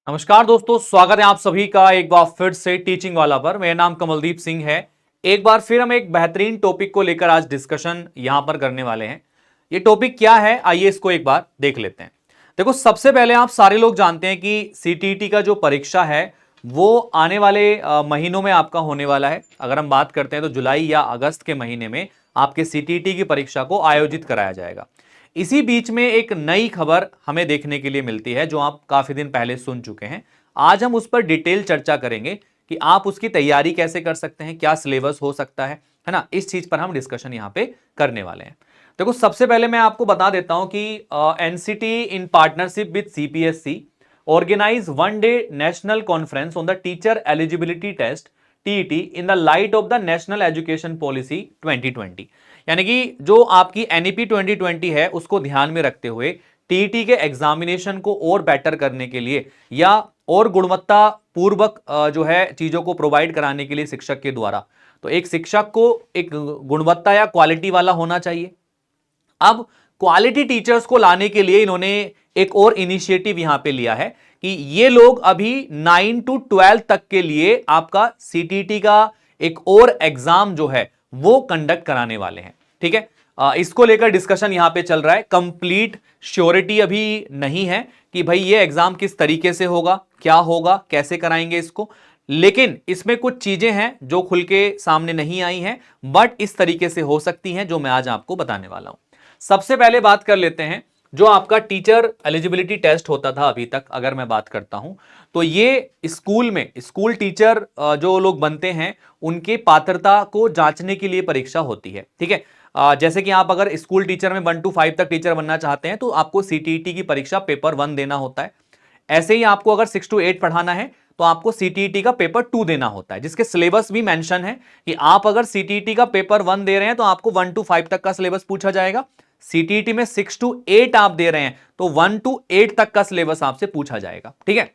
नमस्कार दोस्तों, स्वागत है आप सभी का एक बार फिर से टीचिंग वाला पर। मेरा नाम कमलदीप सिंह है। एक बार फिर हम एक बेहतरीन टॉपिक को लेकर आज डिस्कशन यहां पर करने वाले हैं। ये टॉपिक क्या है, आइए इसको एक बार देख लेते हैं। देखो, सबसे पहले आप सारे लोग जानते हैं कि सीटीईटी का जो परीक्षा है वो आने वाले महीनों में आपका होने वाला है। अगर हम बात करते हैं तो जुलाई या अगस्त के महीने में आपके सीटीईटी की परीक्षा को आयोजित कराया जाएगा। इसी बीच में एक नई खबर हमें देखने के लिए मिलती है जो आप काफी दिन पहले सुन चुके हैं। आज हम उस पर डिटेल चर्चा करेंगे कि आप उसकी तैयारी कैसे कर सकते हैं, क्या सिलेबस हो सकता है ना। इस चीज पर हम डिस्कशन यहां पे करने वाले हैं। देखो, सबसे पहले मैं आपको बता देता हूं कि NCT in partnership with CPSC organise one day national conference on the teacher eligibility test TET in the light of the national education policy 2020। यानी कि जो आपकी एनईपी 2020 है उसको ध्यान में रखते हुए टीईटी के एग्जामिनेशन को और बेटर करने के लिए या और गुणवत्ता पूर्वक जो है चीजों को प्रोवाइड कराने के लिए शिक्षक के द्वारा, तो एक शिक्षक को एक गुणवत्ता या क्वालिटी वाला होना चाहिए। अब क्वालिटी टीचर्स को लाने के लिए इन्होंने एक और इनिशिएटिव यहां पे लिया है कि ये लोग अभी 9 to 12 तक के लिए आपका सीटीटी का एक और एग्जाम जो है वो कंडक्ट कराने वाले हैं। ठीक है, इसको लेकर डिस्कशन यहां पे चल रहा है। कंप्लीट श्योरिटी अभी नहीं है कि भाई ये एग्जाम किस तरीके से होगा, क्या होगा, कैसे कराएंगे इसको, लेकिन इसमें कुछ चीजें हैं जो खुल के सामने नहीं आई हैं, बट इस तरीके से हो सकती हैं जो मैं आज आपको बताने वाला हूं। सबसे पहले बात कर लेते हैं जो आपका टीचर एलिजिबिलिटी टेस्ट होता था अभी तक, अगर मैं बात करता हूं तो ये स्कूल में स्कूल टीचर जो लोग बनते हैं उनके पात्रता को जांचने के लिए परीक्षा होती है। ठीक है, जैसे कि आप अगर स्कूल टीचर में 1 to 5 तक टीचर बनना चाहते हैं तो आपको सीटीईटी की परीक्षा पेपर 1 देना होता है। ऐसे ही आपको अगर 6 to 8 पढ़ाना है तो आपको सीटीईटी का पेपर 2 देना होता है, जिसके सिलेबस भी मेंशन है कि आप अगर सीटीईटी का पेपर 1 दे रहे हैं तो आपको 1 to 5 तक का सिलेबस पूछा जाएगा। सीटीईटी में 6 to 8 आप दे रहे हैं तो 1 to 8 तक का सिलेबस आपसे पूछा जाएगा। ठीक है,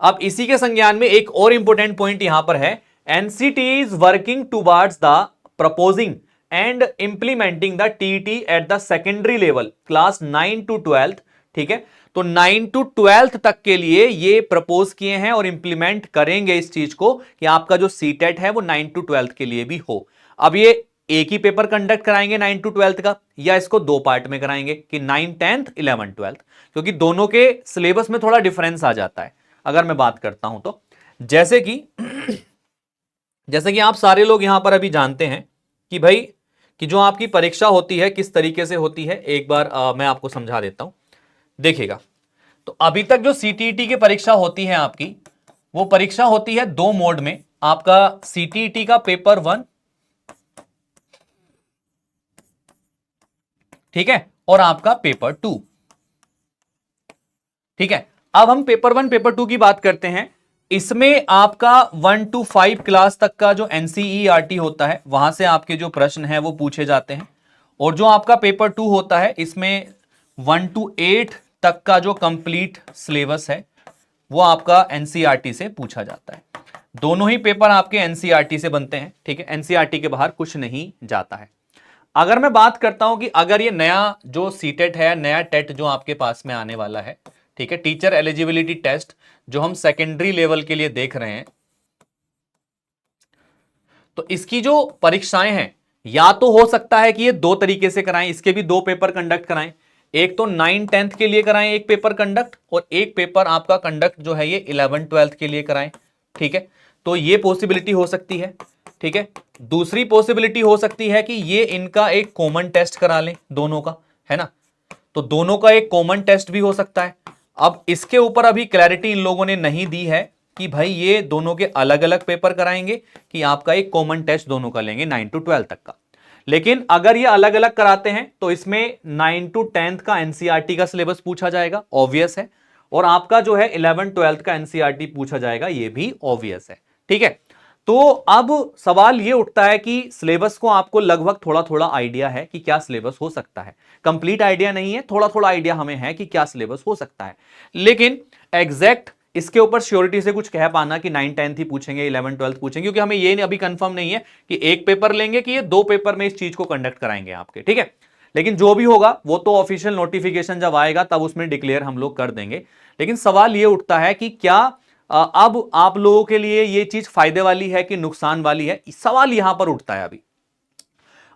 अब इसी के संज्ञान में एक और इंपॉर्टेंट पॉइंट यहां पर है, NCT is working towards the proposing and implementing the TET at the secondary level class 9 to 12। ठीक है, तो 9 to 12 तक के लिए ये प्रपोज किए हैं और इंप्लीमेंट करेंगे इस चीज को कि आपका जो सीटेट है वो 9 to 12 के लिए भी हो। अब ये एक ही पेपर कंडक्ट कराएंगे 9 to 12 का, या इसको दो पार्ट में कराएंगे कि 9 10th 11 12, क्योंकि दोनों के सिलेबस में थोड़ा डिफरेंस आ जाता है। अगर मैं बात करता हूं तो जैसे कि आप सारे लोग यहां पर अभी जानते हैं कि भाई कि जो आपकी परीक्षा होती है किस तरीके से होती है, एक बार मैं आपको समझा देता हूं। देखिएगा, तो अभी तक जो सीटीईटी की परीक्षा होती है आपकी, वो परीक्षा होती है दो मोड में। आपका सीटीईटी का पेपर 1, ठीक है, और आपका पेपर 2। ठीक है, अब हम पेपर 1 पेपर 2 की बात करते हैं। इसमें आपका 1 to 5 क्लास तक का जो एनसीईआरटी होता है वहां से आपके जो प्रश्न है वो पूछे जाते हैं, और जो आपका पेपर 2 होता है इसमें 1 to 8 तक का जो कंप्लीट सिलेबस है वो आपका एनसीईआरटी से पूछा जाता है। दोनों ही पेपर आपके एनसीईआरटी से बनते हैं। ठीक है, एनसीईआरटी के बाहर कुछ नहीं जाता है। अगर मैं बात करता हूं कि अगर ये नया जो सीटेट है, नया टेट जो आपके पास में आने वाला है, ठीक है, टीचर एलिजिबिलिटी टेस्ट जो हम सेकेंडरी लेवल के लिए देख रहे हैं, तो इसकी जो परीक्षाएं हैं या तो हो सकता है कि ये दो तरीके से कराएं, इसके भी दो पेपर कंडक्ट कराएं। एक तो 9 10th के लिए कराएं एक पेपर कंडक्ट, और एक पेपर आपका कंडक्ट जो है ये 11 12th के लिए कराएं। ठीक है, तो ये पॉसिबिलिटी हो सकती है। ठीक है, दूसरी पॉसिबिलिटी हो सकती है कि ये इनका एक कॉमन टेस्ट करा लें दोनों का, है ना, तो दोनों का एक कॉमन टेस्ट भी हो सकता है। अब इसके ऊपर अभी क्लैरिटी इन लोगों ने नहीं दी है कि भाई ये दोनों के अलग अलग पेपर कराएंगे कि आपका एक कॉमन टेस्ट दोनों का लेंगे 9 to 12 तक का। लेकिन अगर ये अलग अलग कराते हैं तो इसमें 9 to 10th का एनसीईआरटी का सिलेबस पूछा जाएगा, ऑब्वियस है, और आपका जो है 11 12th का एनसीईआरटी पूछा जाएगा, ये भी ऑब्वियस है। ठीक है, तो अब सवाल ये उठता है कि सिलेबस को आपको लगभग थोड़ा थोड़ा आइडिया है कि क्या सिलेबस हो सकता है। कंप्लीट आइडिया नहीं है, थोड़ा थोड़ा आइडिया हमें है कि क्या सिलेबस हो सकता है, लेकिन एग्जैक्ट इसके ऊपर श्योरिटी से कुछ कह पाना कि 9 10th ही पूछेंगे 11 12th पूछेंगे, क्योंकि हमें ये अभी कंफर्म नहीं है कि एक पेपर लेंगे कि ये दो पेपर में इस चीज को कंडक्ट कराएंगे आपके। ठीक है, लेकिन जो भी होगा वो तो ऑफिशियल नोटिफिकेशन जब आएगा तब उसमें डिक्लेयर हम लोग कर देंगे। लेकिन सवाल ये उठता है कि क्या अब आप लोगों के लिए ये चीज फायदे वाली है कि नुकसान वाली है, सवाल यहां पर उठता है। अभी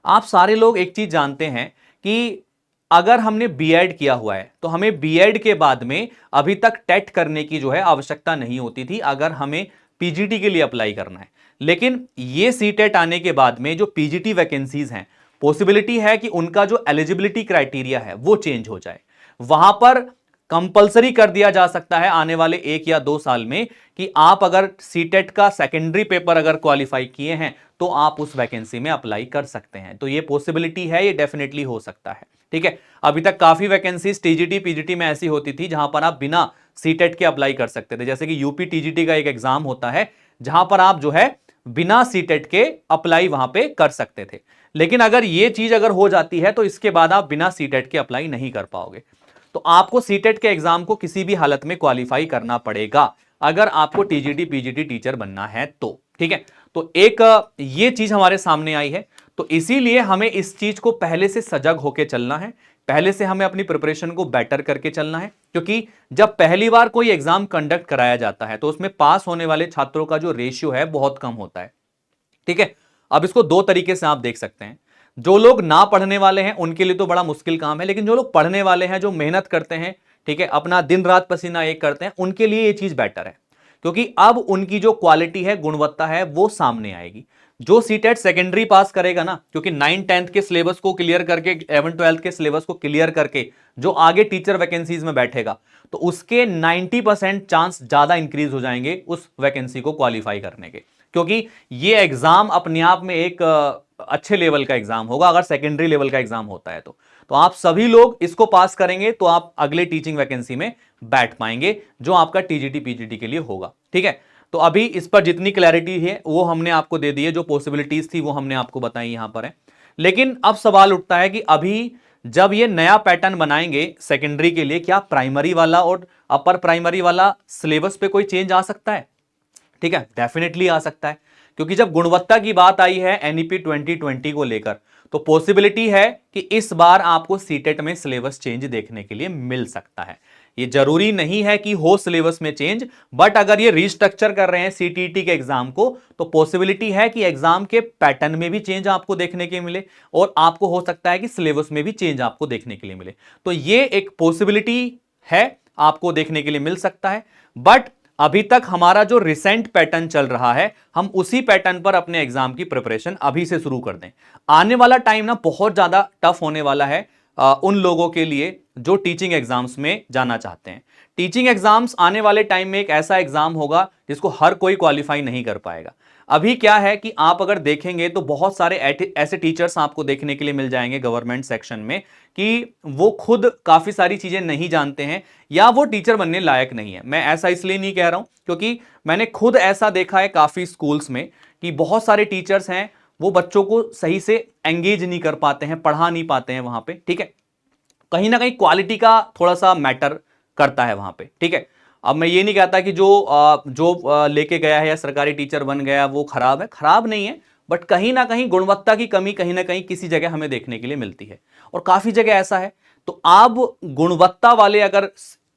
आप सारे लोग एक चीज जानते हैं कि अगर हमने बीएड किया हुआ है तो हमें बीएड के बाद में अभी तक टेट करने की जो है आवश्यकता नहीं होती थी अगर हमें पीजीटी के लिए अप्लाई करना है। लेकिन ये सीटेट आने के बाद में जो पीजीटी वैकेंसीज हैं, पॉसिबिलिटी है कि उनका जो एलिजिबिलिटी क्राइटेरिया है वो चेंज हो जाए। वहां पर कंपलसरी कर दिया जा सकता है आने वाले 1 या 2 साल में कि आप अगर सीटेट का सेकेंडरी पेपर अगर क्वालिफाई किए हैं तो आप उस वैकेंसी में अप्लाई कर सकते हैं। तो ये पॉसिबिलिटी है, ये डेफिनेटली हो सकता है। ठीक है, अभी तक काफी वैकेंसीज टीजीटी पीजीटी में ऐसी होती थी जहां पर आप बिना सीटेट के अप्लाई कर सकते थे। जैसे कि यूपी टीजीटी का एक एग्जाम होता है जहां पर आप जो है बिना सीटेट के अप्लाई वहां पे कर सकते थे। लेकिन अगर ये चीज अगर हो जाती है तो इसके बाद आप बिना सीटेट के अप्लाई नहीं कर पाओगे। तो आपको सीटेट के एग्जाम को किसी भी हालत में क्वालिफाई करना पड़ेगा अगर आपको टीजीटी पीजीटी टीचर बनना है तो। ठीक है, तो एक ये चीज हमारे सामने आई है, तो इसीलिए हमें इस चीज को पहले से सजग होकर चलना है, पहले से हमें अपनी प्रिपरेशन को बेटर करके चलना है। क्योंकि जब पहली बार कोई एग्जाम कंडक्ट कराया जाता है तो उसमें पास होने वाले छात्रों का जो रेशियो है बहुत कम होता है। ठीक है, अब इसको दो तरीके से आप देख सकते हैं। जो लोग ना पढ़ने वाले हैं उनके लिए तो बड़ा मुश्किल काम है, लेकिन जो लोग पढ़ने वाले हैं, जो मेहनत करते हैं, ठीक है, अपना दिन रात पसीना एक करते हैं, उनके लिए ये चीज बेटर है। क्योंकि अब उनकी जो क्वालिटी है, गुणवत्ता है, वो सामने आएगी। जो सीटेट सेकेंडरी पास करेगा ना, क्योंकि 9th-10th के सिलेबस को क्लियर करके, 11th-12th के सिलेबस को क्लियर करके जो आगे टीचर वैकेंसीज में बैठेगा तो उसके 90% चांस ज्यादा इंक्रीज हो जाएंगे उस वैकेंसी को क्वालिफाई करने के। क्योंकि ये एग्जाम अपने आप में एक अच्छे लेवल का एग्जाम होगा अगर सेकेंडरी लेवल का एग्जाम होता है तो आप सभी लोग इसको पास करेंगे तो आप अगले टीचिंग वैकेंसी में बैठ पाएंगे जो आपका टीजीटी पीजीटी के लिए होगा। ठीक है, तो अभी इस पर जितनी क्लैरिटी है वो हमने आपको दे दी है, जो पॉसिबिलिटीज थी वो हमने आपको बताई यहां पर है। लेकिन अब सवाल उठता है कि अभी जब ये नया पैटर्न बनाएंगे सेकेंडरी के लिए, क्या प्राइमरी वाला और अपर प्राइमरी वाला सिलेबस पे कोई चेंज आ सकता है? ठीक है, डेफिनेटली आ सकता है। क्योंकि जब गुणवत्ता की बात आई है एनईपी 2020 को लेकर तो पॉसिबिलिटी है कि इस बार आपको सीटेट में सिलेबस चेंज देखने के लिए मिल सकता है। ये जरूरी नहीं है कि हो सिलेबस में चेंज, बट अगर ये रिस्ट्रक्चर कर रहे हैं सीटीटी के एग्जाम को तो पॉसिबिलिटी है कि एग्जाम के पैटर्न में भी चेंज आपको देखने के मिले और आपको हो सकता है कि सिलेबस में भी चेंज आपको देखने के लिए मिले। तो ये एक पॉसिबिलिटी है, आपको देखने के लिए मिल सकता है। बट अभी तक हमारा जो रिसेंट पैटर्न चल रहा है, हम उसी पैटर्न पर अपने एग्जाम की प्रिपरेशन अभी से शुरू कर दें। आने वाला टाइम ना बहुत ज्यादा टफ होने वाला है उन लोगों के लिए जो टीचिंग एग्जाम्स में जाना चाहते हैं। टीचिंग एग्जाम्स आने वाले टाइम में एक ऐसा एग्जाम होगा जिसको हर कोई क्वालिफाई नहीं कर पाएगा। अभी क्या है कि आप अगर देखेंगे तो बहुत सारे ऐसे टीचर्स आपको देखने के लिए मिल जाएंगे गवर्नमेंट सेक्शन में कि वो खुद काफी सारी चीजें नहीं जानते हैं या वो टीचर बनने लायक नहीं है। मैं ऐसा इसलिए नहीं कह रहा हूं क्योंकि मैंने खुद ऐसा देखा है काफी स्कूल्स में कि बहुत सारे टीचर्स हैं वो बच्चों को सही से एंगेज नहीं कर पाते हैं, पढ़ा नहीं पाते हैं वहां पे। ठीक है, कहीं ना कहीं क्वालिटी का थोड़ा सा मैटर करता है वहां पे। ठीक है, अब मैं ये नहीं कहता कि जो लेके गया है या सरकारी टीचर बन गया वो खराब है, खराब नहीं है, बट कहीं ना कहीं गुणवत्ता की कमी कहीं ना कहीं किसी जगह हमें देखने के लिए मिलती है और काफी जगह ऐसा है। तो आप गुणवत्ता वाले अगर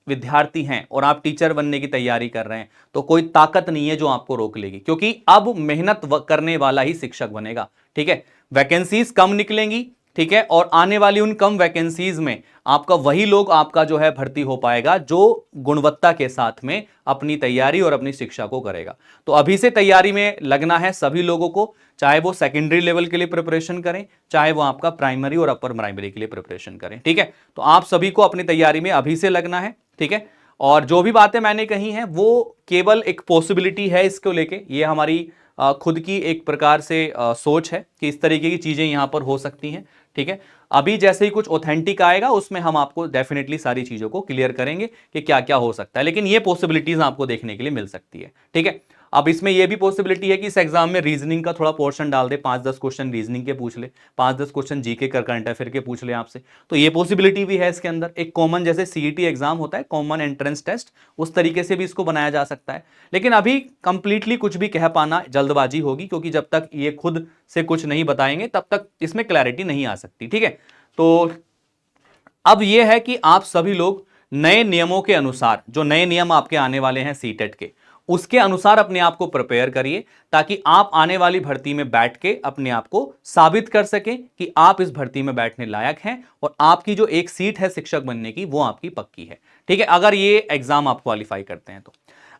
विद्यार्थी हैं और आप टीचर बनने की तैयारी कर रहे हैं तो कोई ताकत नहीं है जो आपको रोक लेगी, क्योंकि अब मेहनत करने वाला ही शिक्षक बनेगा। ठीक है, वैकेंसीज कम निकलेंगी, ठीक है, और आने वाली उन कम वैकेंसीज में आपका वही लोग आपका जो है भर्ती हो पाएगा जो गुणवत्ता के साथ में अपनी तैयारी और अपनी शिक्षा को करेगा। तो अभी से तैयारी में लगना है सभी लोगों को, चाहे वो सेकेंडरी लेवल के लिए प्रिपरेशन करें, चाहे वो आपका प्राइमरी और अपर प्राइमरी के लिए प्रिपरेशन करें। ठीक है, तो आप सभी को अपनी तैयारी में अभी से लगना है। ठीक है, और जो भी बातें मैंने कही हैं वो केवल एक पॉसिबिलिटी है इसको लेके, ये हमारी खुद की एक प्रकार से सोच है कि इस तरीके की चीजें यहां पर हो सकती हैं। ठीक है, अभी जैसे ही कुछ ऑथेंटिक आएगा उसमें हम आपको डेफिनेटली सारी चीजों को क्लियर करेंगे कि क्या क्या हो सकता है, लेकिन ये पॉसिबिलिटीज आपको देखने के लिए मिल सकती है। ठीक है, अब इसमें यह भी पॉसिबिलिटी है कि इस एग्जाम में रीजनिंग का थोड़ा पोर्शन डाल दे, 5-10 क्वेश्चन रीजनिंग के पूछ ले, 5-10 क्वेश्चन जीके कर करंट अफेयर के पूछ ले आपसे, तो ये पॉसिबिलिटी भी है इसके अंदर। एक कॉमन जैसे सीईटी एग्जाम होता है, कॉमन एंट्रेंस टेस्ट, उस तरीके से भी इसको बनाया जा सकता है। लेकिन अभी कंप्लीटली कुछ भी कह पाना जल्दबाजी होगी, क्योंकि जब तक ये खुद से कुछ नहीं बताएंगे तब तक इसमें क्लैरिटी नहीं आ सकती। ठीक है, तो अब यह है कि आप सभी लोग नए नियमों के अनुसार, जो नए नियम आपके आने वाले हैं सीटेट के, उसके अनुसार अपने आप को प्रिपेयर करिए, ताकि आप आने वाली भर्ती में बैठ के अपने आप को साबित कर सकें कि आप इस भर्ती में बैठने लायक हैं और आपकी जो एक सीट है शिक्षक बनने की वो आपकी पक्की है। ठीक है, अगर ये एग्जाम आप क्वालिफाई करते हैं तो।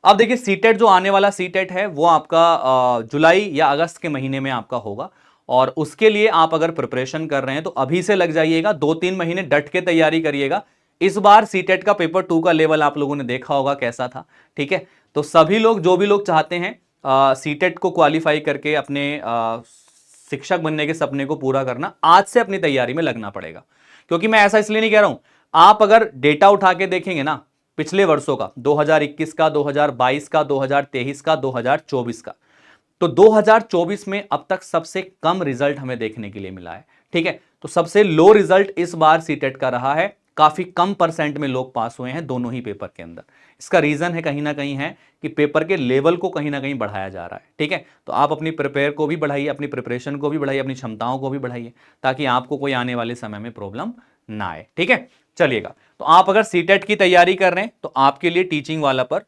अब देखिए सीटेट जो आने वाला सीटेट है वो आपका जुलाई या अगस्त के महीने में आपका होगा, और उसके लिए आप अगर प्रिपरेशन कर रहे हैं तो अभी से लग जाइएगा, 2-3 महीने डट के तैयारी करिएगा। इस बार सीटेट का पेपर 2 का लेवल आप लोगों ने देखा होगा कैसा था। ठीक है, तो सभी लोग, जो भी लोग चाहते हैं सीटेट को क्वालिफाई करके अपने शिक्षक बनने के सपने को पूरा करना, आज से अपनी तैयारी में लगना पड़ेगा। क्योंकि मैं ऐसा इसलिए नहीं कह रहा हूं, आप अगर डेटा उठा के देखेंगे ना पिछले वर्षों का, 2021 का, 2022 का, 2023 का, 2024 का, तो 2024 में अब तक सबसे कम रिजल्ट हमें देखने के लिए मिला है। ठीक है, तो सबसे लो रिजल्ट इस बार सीटेट का रहा है, काफी कम परसेंट में लोग पास हुए हैं दोनों ही पेपर के अंदर। इसका रीजन है कहीं ना कहीं है कि पेपर के लेवल को कहीं ना कहीं बढ़ाया जा रहा है। ठीक है, तो आप अपनी प्रिपेयर को भी बढ़ाइए, अपनी प्रिपरेशन को भी बढ़ाइए, अपनी क्षमताओं को भी बढ़ाइए, ताकि आपको कोई आने वाले समय में प्रॉब्लम ना आए। ठीक है, चलिएगा, तो आप अगर सीटेट की तैयारी कर रहे हैं तो आपके लिए टीचिंग वाला पर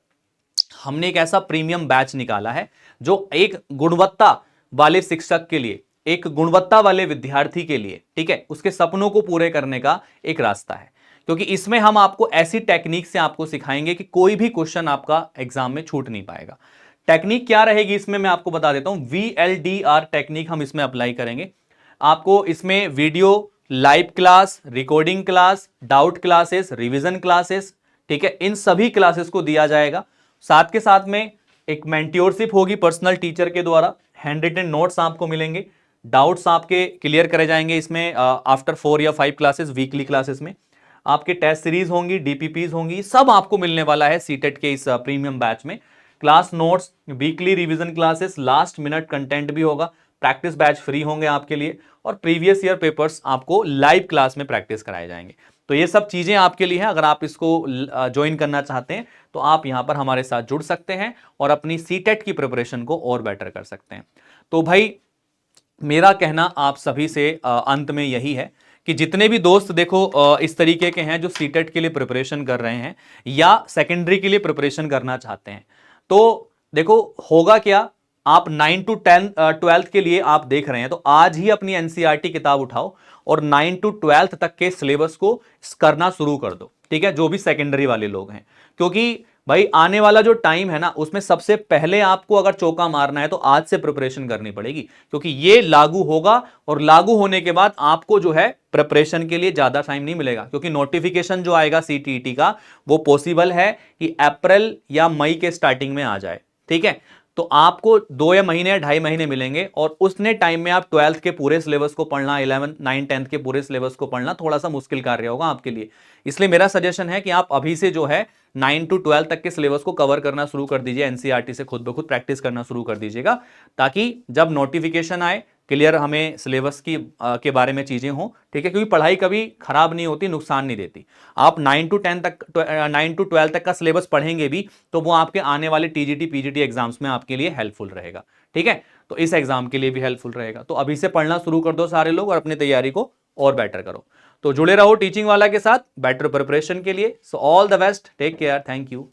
हमने एक ऐसा प्रीमियम बैच निकाला है जो एक गुणवत्ता वाले शिक्षक के लिए, एक गुणवत्ता वाले विद्यार्थी के लिए, ठीक है, उसके सपनों को पूरे करने का एक रास्ता है। क्योंकि इसमें हम आपको ऐसी टेक्निक से आपको सिखाएंगे कि कोई भी क्वेश्चन आपका एग्जाम में छूट नहीं पाएगा। टेक्निक क्या रहेगी इसमें मैं आपको बता देता हूं, VLDR टेक्निक हम इसमें अप्लाई करेंगे। आपको इसमें video, live class, recording class, doubt classes, revision classes, ठीक है, इन सभी क्लासेस को दिया जाएगा। साथ के साथ में एक मेंटोरशिप होगी पर्सनल टीचर के द्वारा, हैंड रिटन नोट्स आपको मिलेंगे, डाउट्स आपके क्लियर करे जाएंगे इसमें आफ्टर 4 या 5 क्लासेस, वीकली क्लासेस में आपके टेस्ट सीरीज होंगी, DPPs होंगी, सब आपको मिलने वाला है सीटेट के इस प्रीमियम बैच में। Class notes, weekly revision classes, last minute content भी होगा, प्रैक्टिस बैच फ्री होंगे आपके लिए, और प्रीवियस ईयर पेपर्स आपको लाइव क्लास में प्रैक्टिस कराए जाएंगे। तो ये सब चीजें आपके लिए हैं। अगर आप इसको ज्वाइन करना चाहते हैं तो आप यहां पर हमारे साथ जुड़ सकते हैं और अपनी सीटेट की प्रिपरेशन को और बेटर कर सकते हैं। तो भाई मेरा कहना आप सभी से अंत में यही है कि जितने भी दोस्त देखो इस तरीके के हैं जो सीटेट के लिए प्रिपरेशन कर रहे हैं या सेकेंडरी के लिए प्रिपरेशन करना चाहते हैं, तो देखो होगा क्या, आप 9 to 10 12th के लिए आप देख रहे हैं तो आज ही अपनी NCERT किताब उठाओ और 9 to 12th तक के सिलेबस को करना शुरू कर दो। ठीक है, जो भी सेकेंडरी वाले लोग हैं, क्योंकि भाई आने वाला जो टाइम है ना उसमें सबसे पहले आपको अगर चौका मारना है तो आज से प्रिपरेशन करनी पड़ेगी, क्योंकि ये लागू होगा और लागू होने के बाद आपको जो है प्रिपरेशन के लिए ज्यादा टाइम नहीं मिलेगा, क्योंकि नोटिफिकेशन जो आएगा CTET का वो पॉसिबल है कि अप्रैल या मई के स्टार्टिंग में आ जाए। ठीक है, तो आपको 2 या महीने या 2.5 महीने मिलेंगे और उसने टाइम में आप 12th के पूरे सिलेबस को पढ़ना, 11, 9, 10th के पूरे सिलेबस को पढ़ना थोड़ा सा मुश्किल कार्य होगा आपके लिए। इसलिए मेरा सजेशन है कि आप अभी से जो है 9 to 12 तक के सिलेबस को कवर करना शुरू कर दीजिए, NCERT से खुद ब खुद प्रैक्टिस करना शुरू कर दीजिएगा, ताकि जब नोटिफिकेशन आए क्लियर हमें सिलेबस की के बारे में चीजें हों। ठीक है, क्योंकि पढ़ाई कभी खराब नहीं होती, नुकसान नहीं देती। आप 9 to 10 तक 9 to 12 तक का सिलेबस पढ़ेंगे भी तो वो आपके आने वाले TGT PGT एग्जाम्स में आपके लिए हेल्पफुल रहेगा। ठीक है, तो इस एग्जाम के लिए भी हेल्पफुल रहेगा। तो अभी से पढ़ना शुरू कर दो सारे लोग और अपनी तैयारी को और बेटर करो। तो जुड़े रहो टीचिंग वाला के साथ बेटर प्रिपरेशन के लिए। So all the best, take care, thank you.